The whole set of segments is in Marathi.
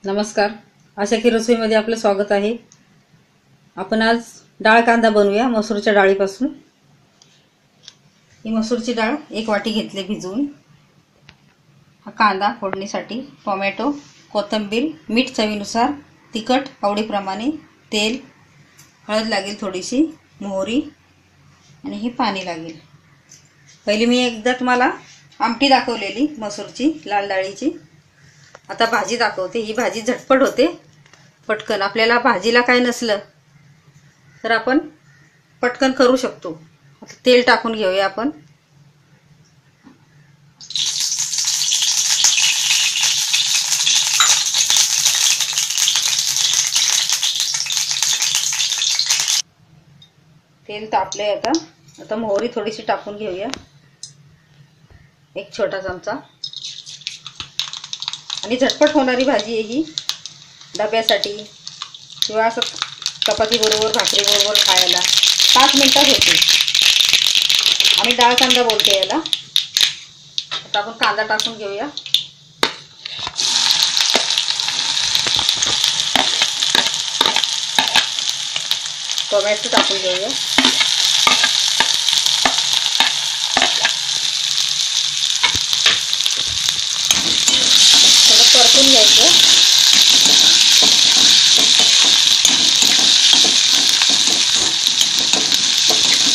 नमस्कार, आशा की रसोईमध्ये आपलं स्वागत आहे। आपण आज डाळ कांदा बनवूया मसूरच्या डाळीपासून। ही मसूरची डाळ 1 वाटी घेतली भिजवून। हा कांदा फोडणीसाठी, टोमॅटो, कोथिंबीर, मीठ चवीनुसार, तिखट आवडीप्रमाणे, तेल, हळद लागेल थोडीशी, मोहरी आणि हे पाणी लागेल। पहिली मी एकदा तुम्हाला आमटी दाखवलेली मसूरची लाल डाळीची। आता भाजी दाखवते। ही भाजी झटपट होते, पटकन। आपल्याला भाजीला काय नसलं तर आपण पटकन करू शकतो। आता तेल टाकून घेऊया आपण। तेल तापले आता मोहरी थोडीशी टाकून घेऊया, 1 छोटा चमचा। आणि झटपट होणारी भाजी आहे ही, डब्यासाठी किंवा असं चपाती बरोबर, भाकरी बरोबर खायला 5 मिनिटात होते। आम्ही डाळ कांदा बोलते याला। आता आपण कांदा टाकून घेऊया। टोमॅटो टाकून घेऊया। परतून घ्यायचं।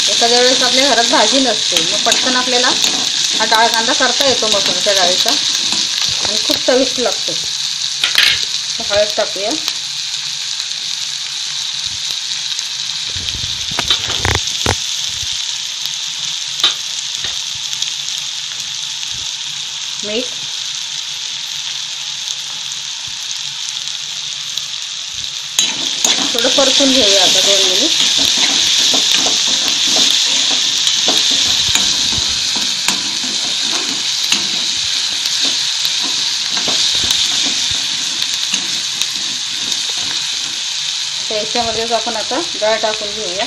एखाद्या वेळेस आपल्या घरात भाजी नसते, मग पटकन आपल्याला हा डाळ कांदा करता येतो मसूरच्या डाळीचा आणि खूप चविष्ट लागतो। हळद टाकूया। मीठ, थोडं परतून घेऊया आता 2 मिनिट। याच्यामध्येच आपण आता डाळ टाकून घेऊया।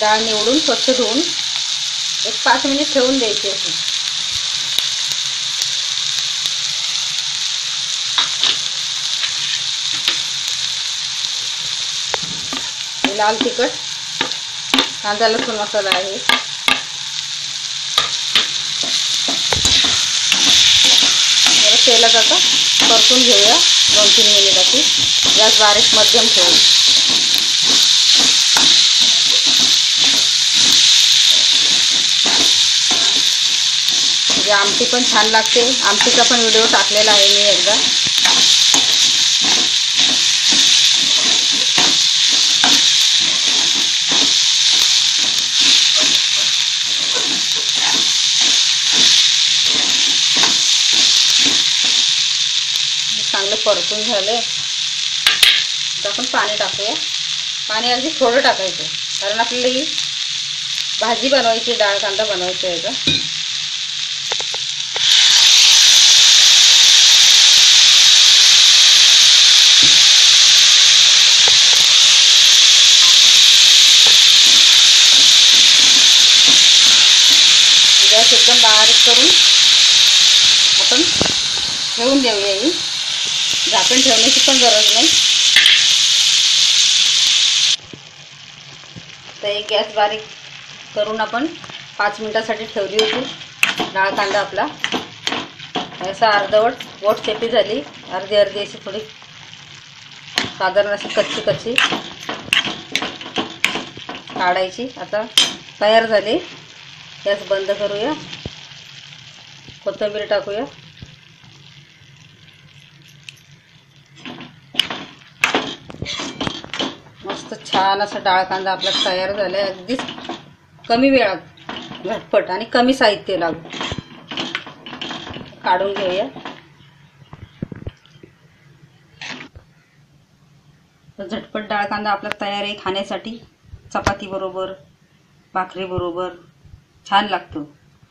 डाळ निवडून स्वच्छ धुवून 5 मिनिट ठेवून द्यायची अशी। लाल तिखट, कांदा लसूण मसाला आहे। तेलात आता परतून घेऊया 2-3 मिनिटाची। गॅस बारीक मध्यम ठेवून। म्हणजे आमटी पण छान लागते। आमटीचा पण व्हिडिओ टाकलेला आहे मी एकदा। चांगलं परतून झालं। आता आपण पाणी टाकूया। पाणी अगदी थोडं टाकायचं, कारण आपल्याला ही भाजी बनवायची, डाळ कांदा बनवायचा आहे का। गॅस एकदम बारीक करून आपण ठेवून देऊया। ही झाकण ठेवण्याची पण गरज नाही। तर एक गॅस बारीक करून आपण 5 मिनिटासाठी ठेवली होती। डाळ कांदा आपला असा अर्धवट बोट शेपी झाली, अर्धी अशी थोडी साधारण अशी कच्ची काढायची। आता तयार झाली। गॅस बंद करूया। कोथिंबीर टाकूया। मस्त छान असा डाळ कांदा आपला तयार झालाय। अगदी कमी वेळात, झटपट आणि कमी साहित्य लागून। काढून घेऊया। झटपट डाळ कांदा आपला तयार आहे खाण्यासाठी। चपाती बरोबर, भाकरी बरोबर छान लागतो।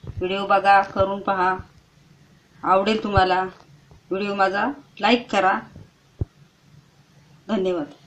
व्हिडिओ बघा, करून पहा, आवडेल तुम्हाला। व्हिडिओ माझा लाईक करा। धन्यवाद।